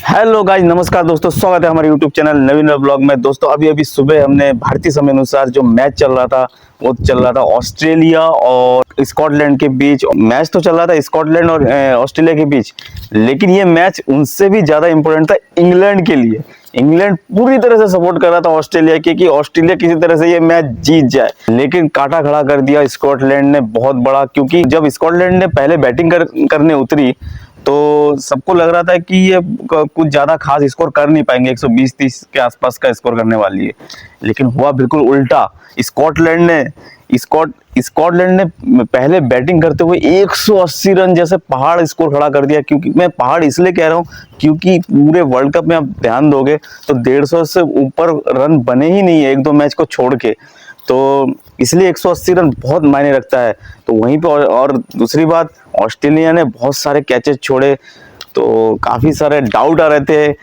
Hello guys, नमस्कार दोस्तों, स्वागत है हमारे यूट्यूब चैनल नवीन ब्लॉग में। दोस्तों अभी अभी सुबह हमने भारतीय समय अनुसार जो मैच चल रहा था वो चल रहा था ऑस्ट्रेलिया और स्कॉटलैंड के बीच। मैच तो चल रहा था स्कॉटलैंड और ऑस्ट्रेलिया के बीच, लेकिन ये मैच उनसे भी ज्यादा इंपॉर्टेंट था इंग्लैंड के लिए। इंग्लैंड पूरी तरह से सपोर्ट कर रहा था ऑस्ट्रेलिया के कि ऑस्ट्रेलिया किसी तरह से ये मैच जीत जाए, लेकिन काटा खड़ा कर दिया स्कॉटलैंड ने बहुत बड़ा। क्योंकि जब स्कॉटलैंड ने पहले बैटिंग करने उतरी तो सबको लग रहा था कि ये कुछ ज्यादा खास स्कोर कर नहीं पाएंगे, 120-30 के आसपास का स्कोर करने वाली है। लेकिन हुआ बिल्कुल उल्टा। स्कॉटलैंड ने पहले बैटिंग करते हुए 180 रन जैसे पहाड़ स्कोर खड़ा कर दिया। क्योंकि मैं पहाड़ इसलिए कह रहा हूँ क्योंकि पूरे वर्ल्ड कप में आप ध्यान दोगे तो 150 से ऊपर रन बने ही नहीं है एक दो मैच को छोड़ के। तो इसलिए 180 रन बहुत मायने रखता है। तो वहीं पे और दूसरी बात, ऑस्ट्रेलिया ने बहुत सारे कैचेस छोड़े, तो काफी सारे डाउट आ रहे थे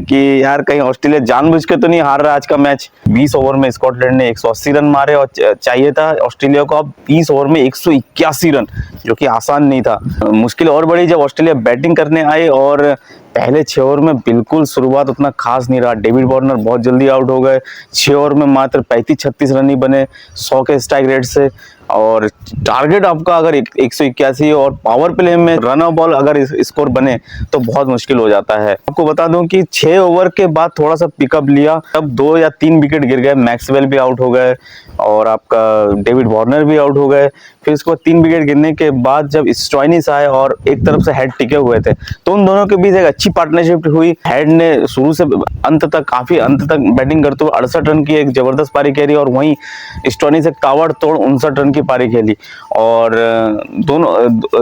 कि यार कहीं ऑस्ट्रेलिया जानबूझ के तो नहीं हार रहा आज का मैच। 20 ओवर में स्कॉटलैंड ने 180 रन मारे और चाहिए था ऑस्ट्रेलिया को अब 20 ओवर में 181 रन, जो कि आसान नहीं था। मुश्किल और बढ़ी जब ऑस्ट्रेलिया बैटिंग करने आए और पहले 6 ओवर में बिल्कुल शुरुआत उतना खास नहीं रहा। डेविड वार्नर बहुत जल्दी आउट हो गए। 6 ओवर में मात्र 35-36 रन ही बने 100 के स्ट्राइक रेट से। और टारगेट आपका अगर 181 और पावर प्ले में रन ऑफ बॉल अगर स्कोर बने तो बहुत मुश्किल हो जाता है। आपको बता दूं कि 6 ओवर के बाद थोड़ा सा पिकअप लिया, तब 2 या 3 विकेट गिर गए। मैक्सवेल भी आउट हो गए और आपका डेविड वार्नर भी आउट हो गए। फिर उसके बाद 3 विकेट गिरने के बाद जब स्टॉइनिस आए और एक तरफ से हेड टिके हुए थे तो उन दोनों के बीच एक अच्छी पार्टनरशिप हुई। हेड ने शुरू से काफी अंत तक बैटिंग करते हुए 68 रन की एक जबरदस्त पारी खेली और वहीं स्टॉइनिस एक ताबड़तोड़ 59 रन की पारी खेली। और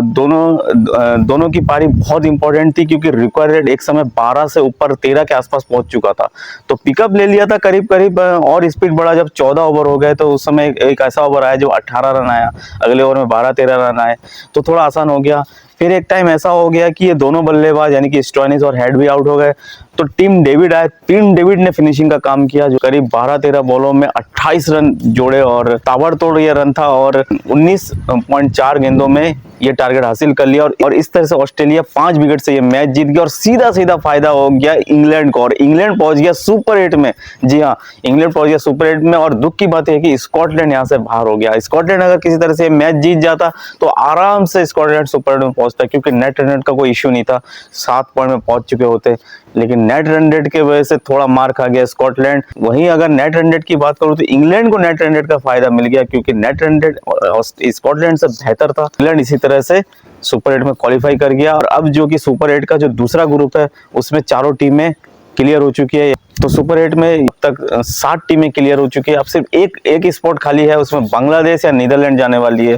दोनों की पारी बहुत इंपॉर्टेंट थी क्योंकि रिक्वायर्ड रेट एक समय 12 से ऊपर 13 के आसपास पहुंच चुका था। तो पिकअप ले लिया था करीब करीब, और स्पीड बढ़ा जब 14 ओवर हो गए तो उस समय एक ऐसा ओवर आया जो 18 रन आया, अगले ओवर में 12-13 रन आए तो थोड़ा आसान हो गया। फिर एक टाइम ऐसा हो गया कि ये दोनों बल्लेबाज यानी कि स्टॉइनिस और हेड भी आउट हो गए तो टीम डेविड आए। टीम डेविड ने फिनिशिंग का काम किया, जो करीब 12-13 बॉलों में 28 रन जोड़े और ताबड़तोड़ ये रन था और 19.4 गेंदों में ये टारगेट हासिल कर लिया। और इस तरह से ऑस्ट्रेलिया 5 विकेट से ये मैच जीत गया और सीधा सीधा फायदा हो गया इंग्लैंड को और इंग्लैंड पहुंच गया सुपर 8 में। जी हाँ, इंग्लैंड पहुंच गया सुपर 8 में। और दुख की बात है कि स्कॉटलैंड यहाँ से बाहर हो गया। स्कॉटलैंड अगर किसी तरह से मैच जीत जाता तो आराम से स्कॉटलैंड सुपर 8 में पहुंचता क्योंकि नेट रन रेट का कोई इश्यू नहीं था, 7 पॉइंट में पहुंच चुके होते। लेकिन नेट रन रेट की वजह से थोड़ा मार खा गया स्कॉटलैंड। वहीं अगर नेट रन रेट की बात करूं तो इंग्लैंड को नेट रन रेट का फायदा मिल गया क्योंकि नेट रन रेट स्कॉटलैंड से बेहतर था। इंग्लैंड इसी तरह से सुपर 8 में क्वालिफाई कर गया और अब जो कि सुपर 8 का जो दूसरा ग्रुप है उसमें चारों टीमें क्लियर हो चुकी है। तो सुपर 8 में अब तक 7 टीमें क्लियर हो चुकी है। अब सिर्फ एक स्पॉट खाली है, उसमें बांग्लादेश या नीदरलैंड जाने वाली है।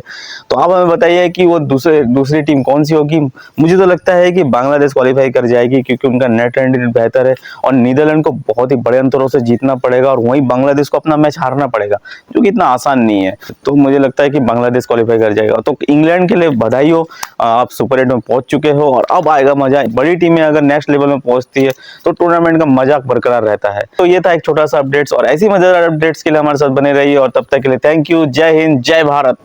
तो आप हमें बताइए कि वो दूसरी टीम कौन सी होगी। मुझे तो लगता है कि बांग्लादेश क्वालिफाई कर जाएगी क्योंकि उनका नेट रन रेट बेहतर है और नीदरलैंड को बहुत ही बड़े अंतरों से जीतना पड़ेगा और वहीं बांग्लादेश को अपना मैच हारना पड़ेगा, जो कि इतना आसान नहीं है। तो मुझे लगता है कि बांग्लादेश क्वालिफाई कर जाएगा। तो इंग्लैंड के लिए बधाई हो, आप सुपर 8 में पहुंच चुके हो और अब आएगा मजा। बड़ी टीमें अगर नेक्स्ट लेवल में पहुंचती है तो टूर्नामेंट का मजाक बरकरार रहता है। तो ये था एक छोटा सा अपडेट्स और ऐसी मजेदार अपडेट्स के लिए हमारे साथ बने रहिए और तब तक के लिए थैंक यू। जय हिंद, जय भारत।